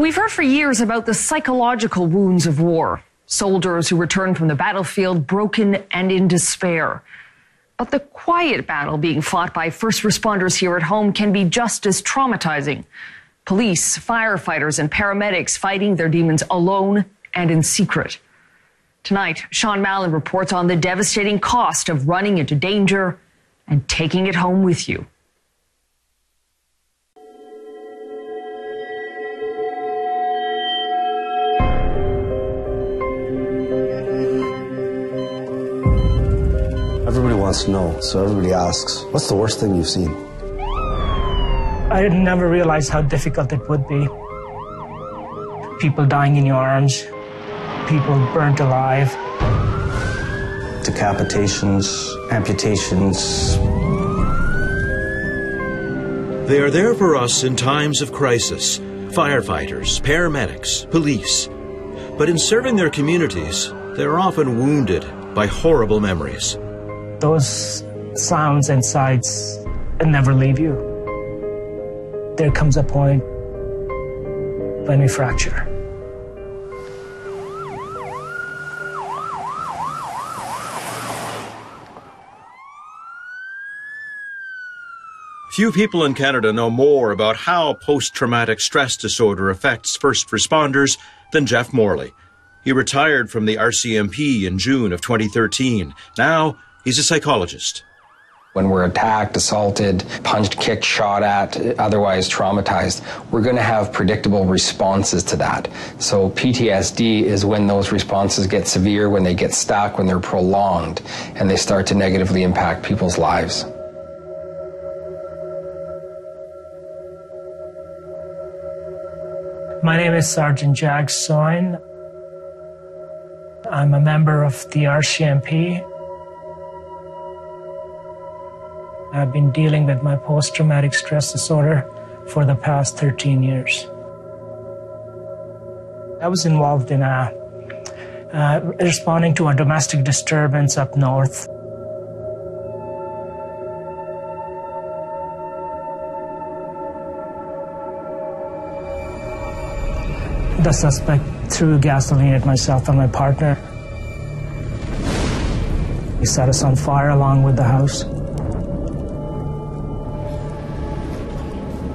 We've heard for years about the psychological wounds of war. Soldiers who return from the battlefield broken and in despair. But the quiet battle being fought by first responders here at home can be just as traumatizing. Police, firefighters, and paramedics fighting their demons alone and in secret. Tonight, Sean Mallon reports on the devastating cost of running into danger and taking it home with you. Everybody wants to know, so everybody asks, what's the worst thing you've seen? I never realized how difficult it would be. People dying in your arms, people burnt alive. Decapitations, amputations. They are there for us in times of crisis. Firefighters, paramedics, police. But in serving their communities, they are often wounded by horrible memories. Those sounds and sights never leave you. There comes a point when we fracture. Few people in Canada know more about how post-traumatic stress disorder affects first responders than Jeff Morley. He retired from the RCMP in June of 2013. Now, he's a psychologist. When we're attacked, assaulted, punched, kicked, shot at, otherwise traumatized, we're going to have predictable responses to that. So PTSD is when those responses get severe, when they get stuck, when they're prolonged, and they start to negatively impact people's lives. My name is Sergeant Jack Soin. I'm a member of the RCMP. I've been dealing with my post-traumatic stress disorder for the past 13 years. I was involved in responding to a domestic disturbance up north. The suspect threw gasoline at myself and my partner. He set us on fire along with the house.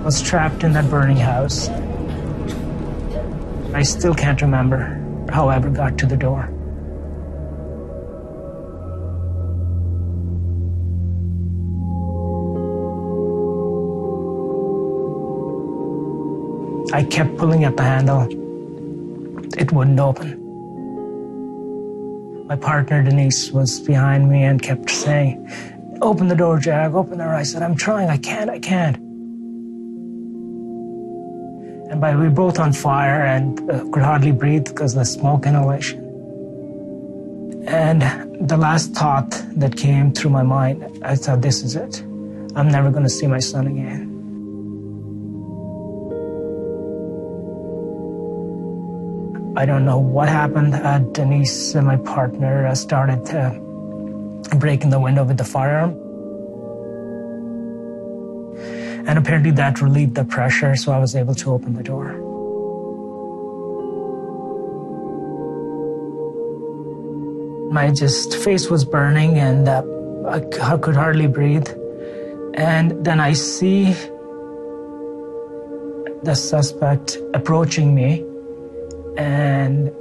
I was trapped in that burning house. I still can't remember how I ever got to the door. I kept pulling at the handle. It wouldn't open. My partner, Denise, was behind me and kept saying, "Open the door, Jack, open the door." I said, "I'm trying, I can't. And we were both on fire and could hardly breathe because of the smoke inhalation. And the last thought that came through my mind, I thought, this is it. I'm never going to see my son again. I don't know what happened. Denise, my partner, started breaking the window with the firearm. And apparently that relieved the pressure, so I was able to open the door. My face was burning and I could hardly breathe. And then I see the suspect approaching me. And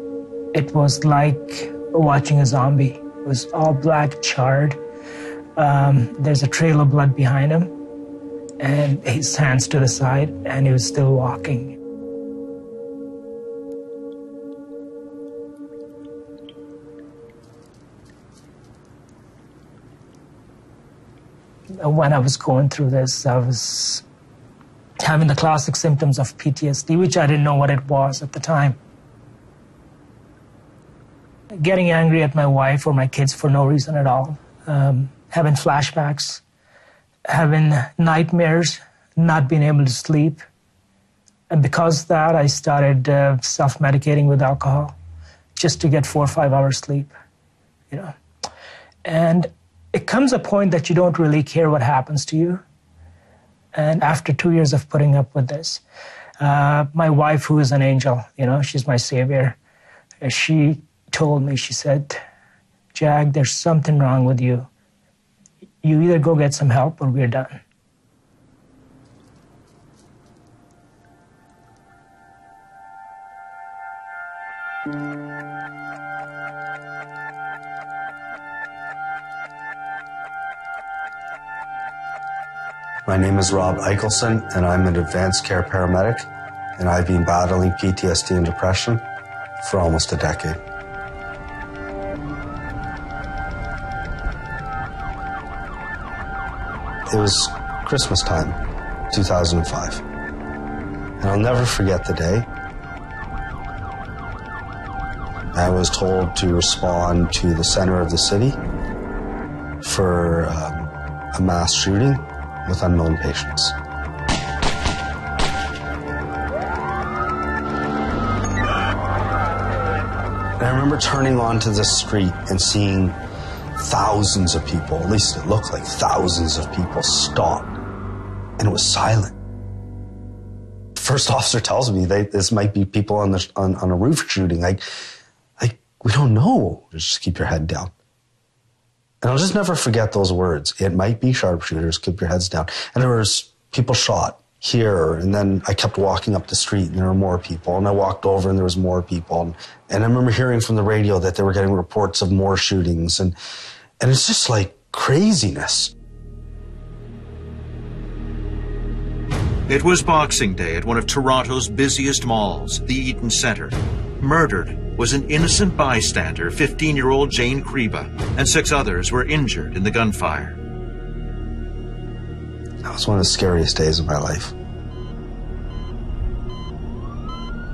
it was like watching a zombie. It was all black, charred. There's a trail of blood behind him, and his hands to the side, and he was still walking. When I was going through this, I was having the classic symptoms of PTSD, which I didn't know what it was at the time. Getting angry at my wife or my kids for no reason at all, having flashbacks, having nightmares, not being able to sleep. And because of that, I started self-medicating with alcohol just to get 4 or 5 hours sleep, you know. And it comes a point that you don't really care what happens to you. And after 2 years of putting up with this, My wife, who is an angel, she's my savior, she told me, she said, Jack, there's something wrong with you. You either go get some help or we're done. My name is Rob Eichelson, and I'm an advanced care paramedic, and I've been battling PTSD and depression for almost a decade. It was Christmas time, 2005, and I'll never forget the day. I was told to respond to the center of the city for a mass shooting with unknown patients. And I remember turning onto the street and seeing thousands of people, at least it looked like thousands of people, stop, and it was silent. First officer tells me this might be people on a roof shooting. Like, we don't know. Just keep your head down. And I'll just never forget those words. It might be sharpshooters, keep your heads down. And there was people shot here, and then I kept walking up the street, and there were more people, and I walked over, and there was more people. And I remember hearing from the radio that they were getting reports of more shootings, and it's just like craziness. It was Boxing Day at one of Toronto's busiest malls, the Eaton Centre. Murdered was an innocent bystander, 15-year-old Jane Creba, and 6 others were injured in the gunfire. That was one of the scariest days of my life.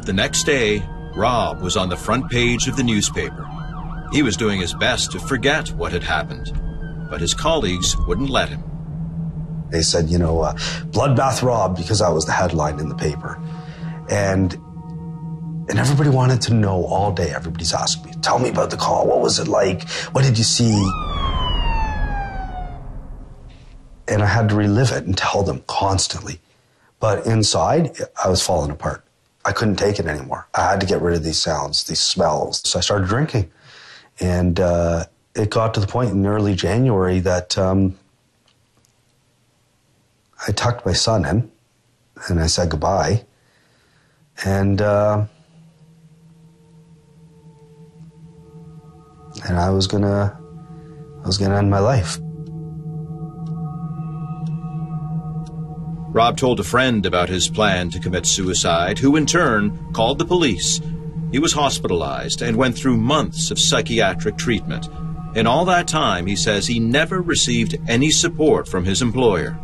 The next day, Rob was on the front page of the newspaper. He was doing his best to forget what had happened, but his colleagues wouldn't let him. They said, Bloodbath Rob, because that was the headline in the paper. And everybody wanted to know all day. Everybody's asking me, tell me about the call. What was it like? What did you see? And I had to relive it and tell them constantly. But inside, I was falling apart. I couldn't take it anymore. I had to get rid of these sounds, these smells. So I started drinking. And it got to the point in early January that I tucked my son in and I said goodbye. And I was gonna end my life. Rob told a friend about his plan to commit suicide, who in turn called the police. He was hospitalized and went through months of psychiatric treatment. In all that time, he says he never received any support from his employer.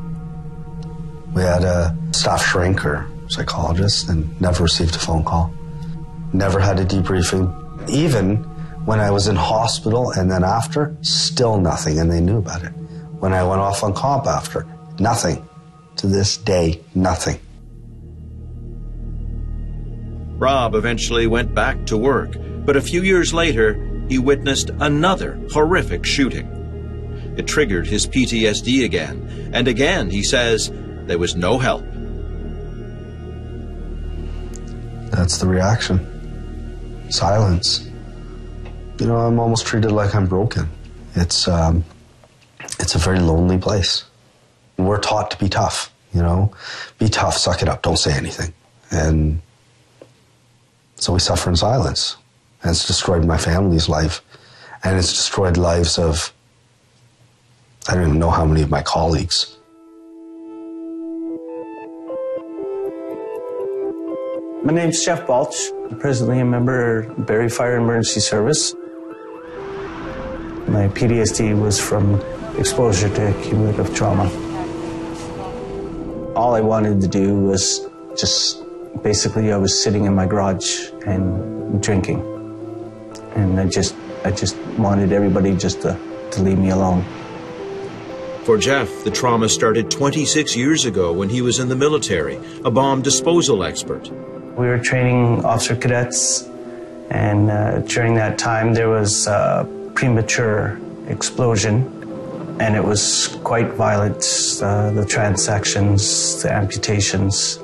We had a staff shrink or psychologist and never received a phone call. Never had a debriefing. Even when I was in hospital and then after, still nothing, and they knew about it. When I went off on comp after, nothing. To this day, nothing. Rob eventually went back to work, but a few years later, he witnessed another horrific shooting. It triggered his PTSD again, and again, he says, there was no help. That's the reaction. Silence. I'm almost treated like I'm broken. It's a very lonely place. We're taught to be tough, Be tough, suck it up, don't say anything. And so we suffer in silence. And it's destroyed my family's life. And it's destroyed lives of, I don't even know how many of my colleagues. My name's Jeff Balch. I'm presently a member of Barrie Fire Emergency Service. My PTSD was from exposure to cumulative trauma. All I wanted to do was basically I was sitting in my garage and drinking. And I just wanted everybody just to leave me alone. For Jeff, the trauma started 26 years ago when he was in the military, a bomb disposal expert. We were training officer cadets, and during that time there was a premature explosion, and it was quite violent, the transections, the amputations.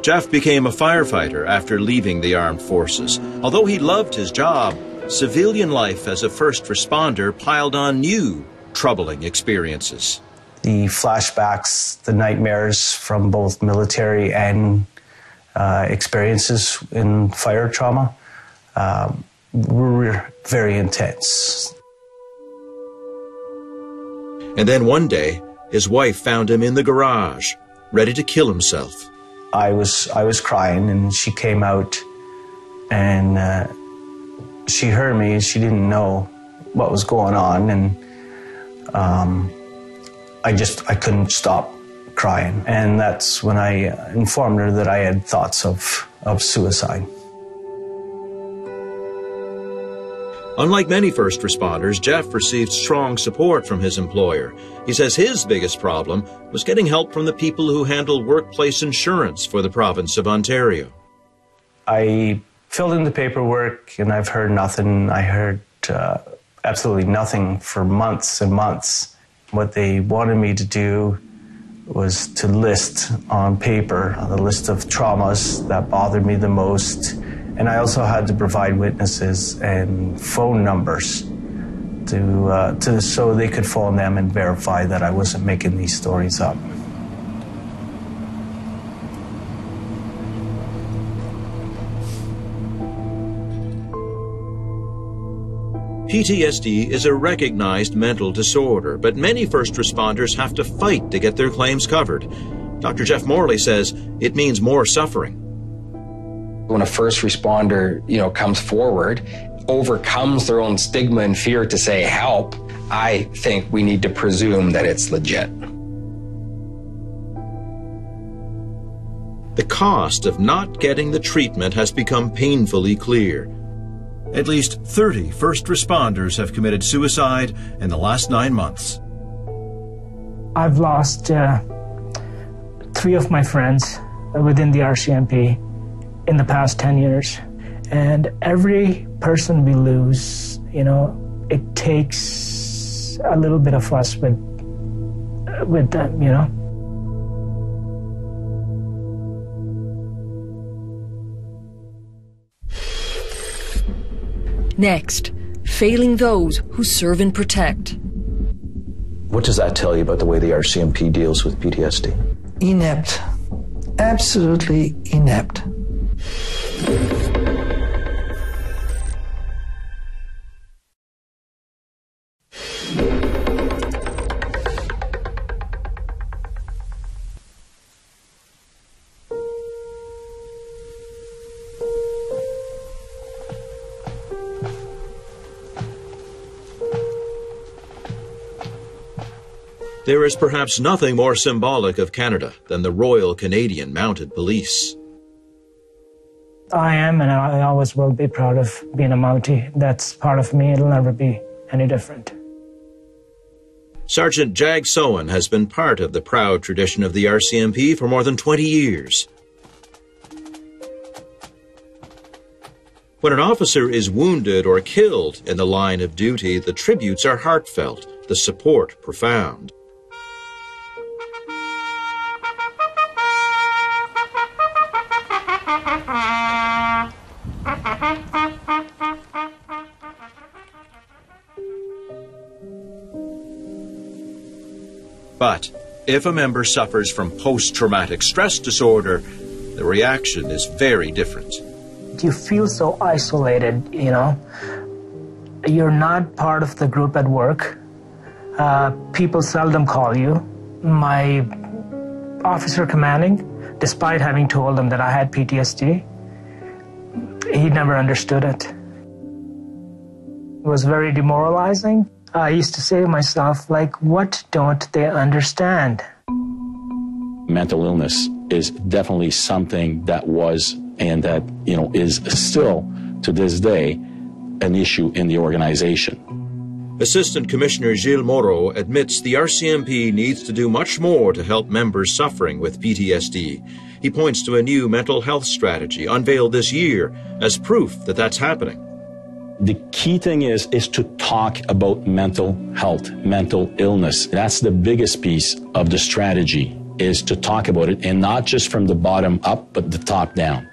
Jeff became a firefighter after leaving the armed forces. Although he loved his job, civilian life as a first responder piled on new, troubling experiences. The flashbacks, the nightmares from both military and experiences in fire trauma were very intense. And then one day, his wife found him in the garage, ready to kill himself. I was crying, and she came out, and she heard me. She didn't know what was going on, and I couldn't stop crying. And that's when I informed her that I had thoughts of suicide. Unlike many first responders, Jeff received strong support from his employer. He says his biggest problem was getting help from the people who handle workplace insurance for the province of Ontario. I filled in the paperwork, and I've heard nothing. I heard absolutely nothing for months and months. What they wanted me to do was to list on paper the list of traumas that bothered me the most. And I also had to provide witnesses and phone numbers to so they could phone them and verify that I wasn't making these stories up. PTSD is a recognized mental disorder, but many first responders have to fight to get their claims covered. Dr. Jeff Morley says it means more suffering. When a first responder, comes forward, overcomes their own stigma and fear to say help, I think we need to presume that it's legit. The cost of not getting the treatment has become painfully clear. At least 30 first responders have committed suicide in the last 9 months. I've lost 3 of my friends within the RCMP in the past 10 years. And every person we lose, it takes a little bit of us with them, Next, failing those who serve and protect. What does that tell you about the way the RCMP deals with PTSD? Inept. Absolutely inept. There is perhaps nothing more symbolic of Canada than the Royal Canadian Mounted Police. I am, and I always will be proud of being a Mountie. That's part of me. It'll never be any different. Sergeant Jag Sohan has been part of the proud tradition of the RCMP for more than 20 years. When an officer is wounded or killed in the line of duty, the tributes are heartfelt, the support profound. But if a member suffers from post-traumatic stress disorder, the reaction is very different. You feel so isolated, You're not part of the group at work. People seldom call you. My officer commanding, despite having told him that I had PTSD, he never understood it. It was very demoralizing. I used to say to myself, what don't they understand? Mental illness is definitely something that was and that, is still to this day an issue in the organization. Assistant Commissioner Gilles Moreau admits the RCMP needs to do much more to help members suffering with PTSD. He points to a new mental health strategy unveiled this year as proof that that's happening. The key thing is to talk about mental health, mental illness. That's the biggest piece of the strategy is to talk about it, and not just from the bottom up, but the top down.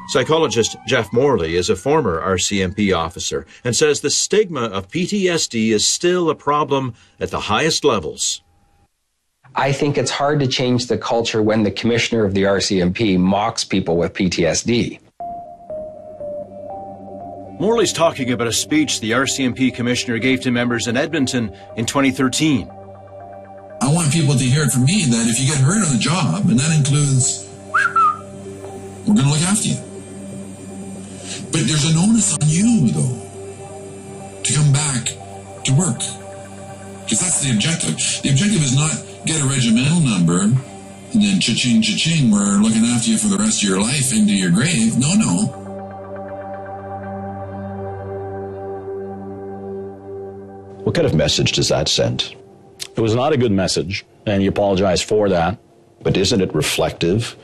Psychologist Jeff Morley is a former RCMP officer and says the stigma of PTSD is still a problem at the highest levels. I think it's hard to change the culture when the commissioner of the RCMP mocks people with PTSD. Morley's talking about a speech the RCMP commissioner gave to members in Edmonton in 2013. I want people to hear it from me that if you get hurt on the job, and that includes, we're going to look after you. But there's an onus on you, though, to come back to work. Because that's the objective. The objective is not get a regimental number and then cha-ching, cha-ching, we're looking after you for the rest of your life into your grave. No, no. What kind of message does that send? It was not a good message, and you apologize for that. But isn't it reflective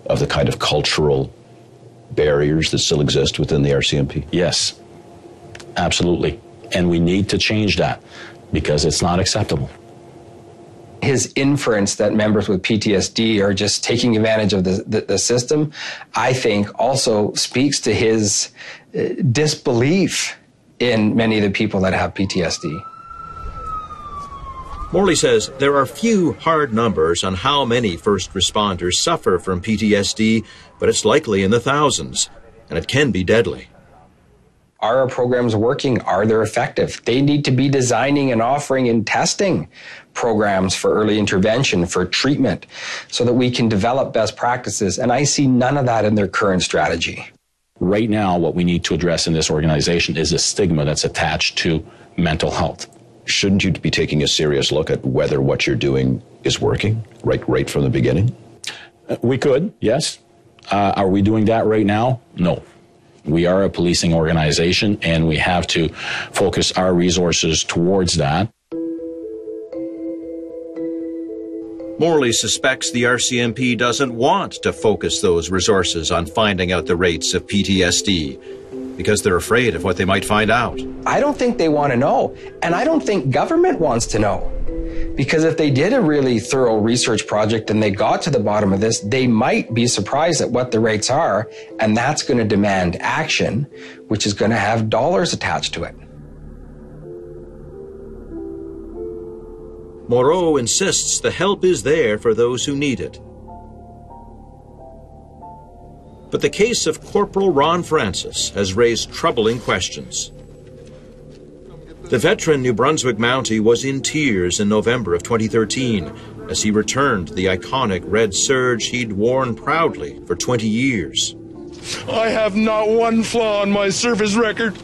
of the kind of cultural barriers that still exist within the RCMP? Yes, absolutely. And we need to change that because it's not acceptable. His inference that members with PTSD are just taking advantage of the system, I think also speaks to his disbelief in many of the people that have PTSD. Morley says there are few hard numbers on how many first responders suffer from PTSD, but it's likely in the thousands, and it can be deadly. Are our programs working? Are they effective? They need to be designing and offering and testing programs for early intervention, for treatment, so that we can develop best practices, and I see none of that in their current strategy. Right now, what we need to address in this organization is a stigma that's attached to mental health. Shouldn't you be taking a serious look at whether what you're doing is working right from the beginning? We could, yes. Are we doing that right now? No. We are a policing organization, and we have to focus our resources towards that. Morley suspects the RCMP doesn't want to focus those resources on finding out the rates of PTSD because they're afraid of what they might find out. I don't think they want to know, and I don't think government wants to know. Because if they did a really thorough research project and they got to the bottom of this, they might be surprised at what the rates are, and that's going to demand action, which is going to have dollars attached to it. Moreau insists the help is there for those who need it. But the case of Corporal Ron Francis has raised troubling questions. The veteran New Brunswick Mountie was in tears in November of 2013 as he returned the iconic red serge he'd worn proudly for 20 years. I have not one flaw on my service record.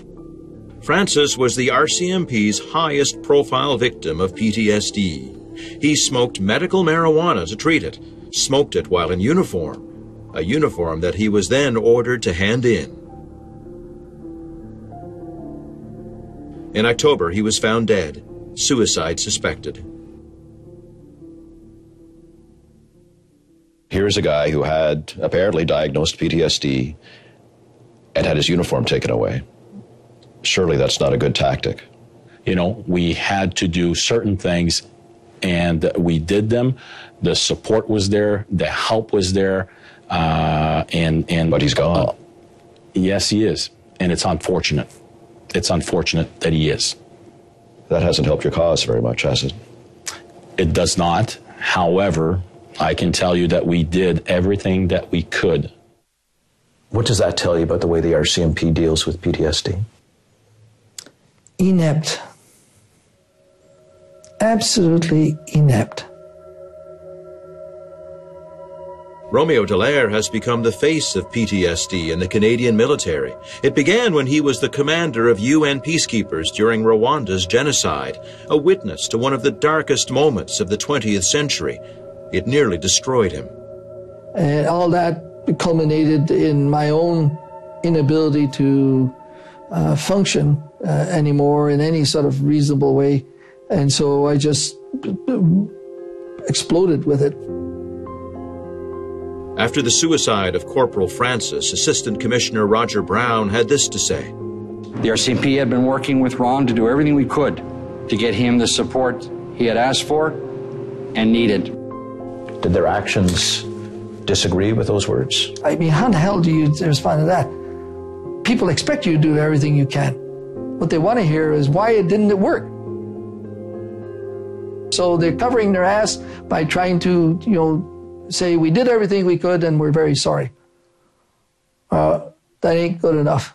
Francis was the RCMP's highest profile victim of PTSD. He smoked medical marijuana to treat it, smoked it while in uniform, a uniform that he was then ordered to hand in. In October, he was found dead, suicide suspected. Here's a guy who had apparently diagnosed PTSD and had his uniform taken away. Surely that's not a good tactic. You know, we had to do certain things, and we did them. The support was there, the help was there, but he's gone. Yes, he is, and it's unfortunate. It's unfortunate that he is. That hasn't helped your cause very much, has it? It does not. However, I can tell you that we did everything that we could. What does that tell you about the way the RCMP deals with PTSD? Inept. Absolutely inept. Romeo Dallaire has become the face of PTSD in the Canadian military. It began when he was the commander of UN peacekeepers during Rwanda's genocide, a witness to one of the darkest moments of the 20th century. It nearly destroyed him. And all that culminated in my own inability to function anymore in any sort of reasonable way. And so I just exploded with it. After the suicide of Corporal Francis, Assistant Commissioner Roger Brown had this to say. The RCMP had been working with Ron to do everything we could to get him the support he had asked for, and needed. Did their actions disagree with those words? I mean, how the hell do you respond to that? People expect you to do everything you can. What they want to hear is why didn't it work? So they're covering their ass by trying to, say we did everything we could and we're very sorry. That ain't good enough.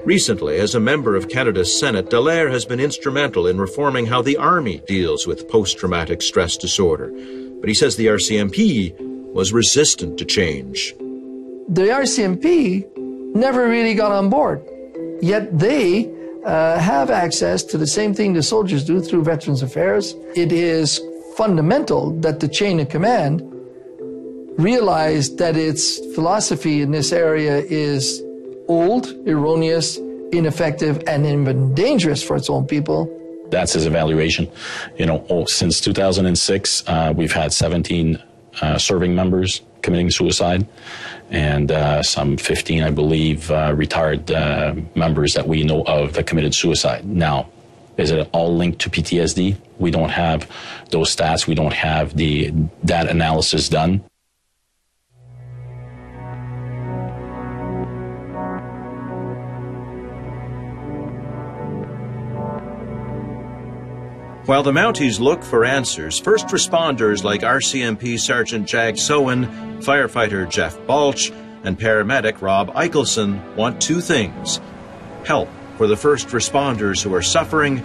Recently, as a member of Canada's Senate, theyre has been instrumental in reforming how the Army deals with post-traumatic stress disorder. But he says the RCMP was resistant to change. The RCMP never really got on board, yet they have access to the same thing the soldiers do through Veterans Affairs. It is fundamental that the chain of command realize that its philosophy in this area is old, erroneous, ineffective, and even dangerous for its own people. That's his evaluation. Since 2006, we've had 17 serving members committing suicide, and some 15, I believe, retired members that we know of that committed suicide. Now, is it all linked to PTSD? We don't have those stats. We don't have that analysis done. While the Mounties look for answers, first responders like RCMP Sergeant Jag Sowen, firefighter Jeff Balch, and paramedic Rob Eichelson want two things: help for the first responders who are suffering,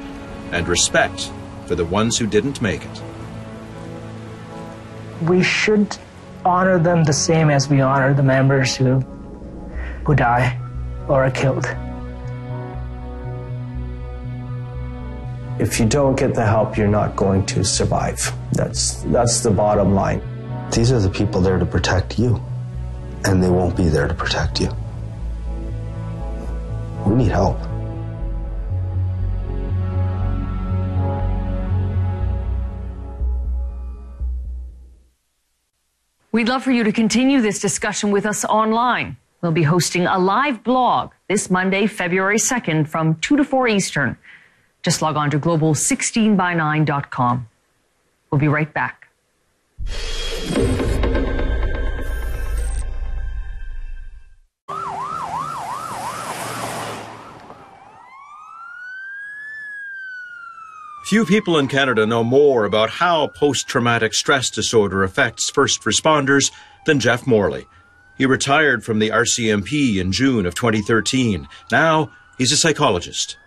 and respect for the ones who didn't make it. We should honor them the same as we honor the members who die or are killed. If you don't get the help, you're not going to survive. That's the bottom line. These are the people there to protect you, and they won't be there to protect you. We need help. We'd love for you to continue this discussion with us online. We'll be hosting a live blog this Monday, February 2nd from 2 to 4 Eastern. Just log on to global16by9.com. We'll be right back. Few people in Canada know more about how post-traumatic stress disorder affects first responders than Jeff Morley. He retired from the RCMP in June of 2013. Now he's a psychologist.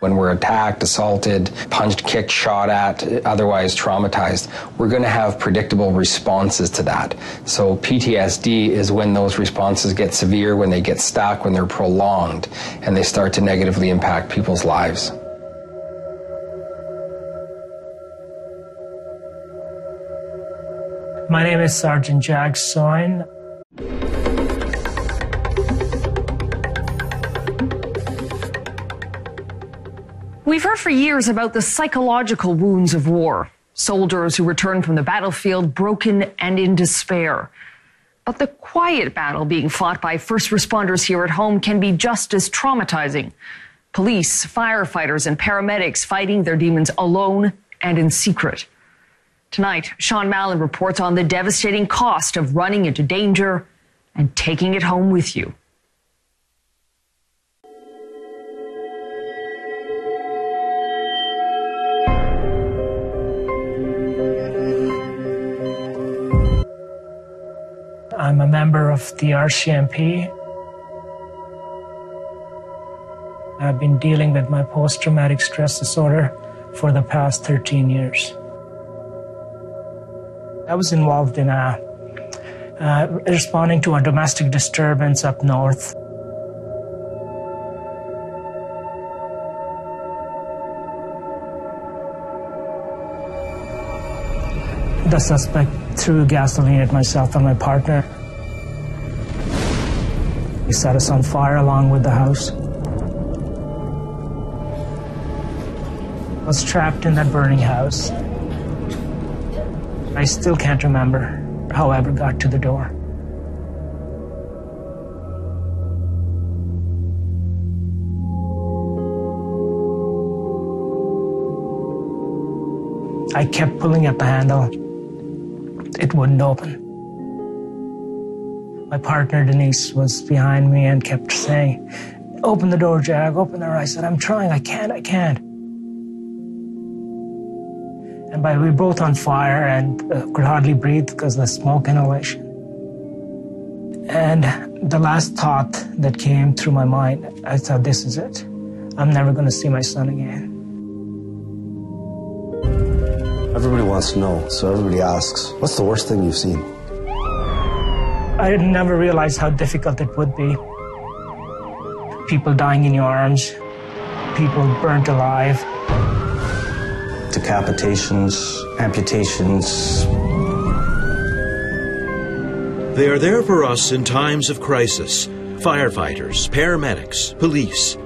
When we're attacked, assaulted, punched, kicked, shot at, otherwise traumatized, we're going to have predictable responses to that. So PTSD is when those responses get severe, when they get stuck, when they're prolonged, and they start to negatively impact people's lives. My name is Sergeant Jag Sowen. We've heard for years about the psychological wounds of war. Soldiers who return from the battlefield broken and in despair. But the quiet battle being fought by first responders here at home can be just as traumatizing. Police, firefighters, and paramedics fighting their demons alone and in secret. Tonight, Sean Mallon reports on the devastating cost of running into danger and taking it home with you. I'm a member of the RCMP. I've been dealing with my post-traumatic stress disorder for the past 13 years. I was involved in responding to a domestic disturbance up north. The suspect threw gasoline at myself and my partner. He set us on fire along with the house. I was trapped in that burning house. I still can't remember how I ever got to the door. I kept pulling at the handle. It wouldn't open. My partner, Denise, was behind me and kept saying, "Open the door, Jack, open the door." I said, "I'm trying, I can't. And we were both on fire and could hardly breathe because of the smoke inhalation. And the last thought that came through my mind, I thought, this is it. I'm never going to see my son again. Everybody wants to know, so everybody asks, what's the worst thing you've seen? I had never realized how difficult it would be. People dying in your arms, people burnt alive. Decapitations, amputations. They are there for us in times of crisis. Firefighters, paramedics, police.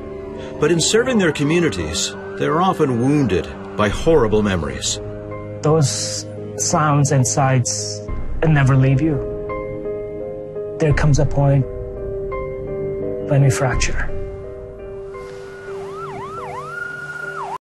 But in serving their communities, they are often wounded by horrible memories. Those sounds and sights never leave you. There comes a point when we fracture.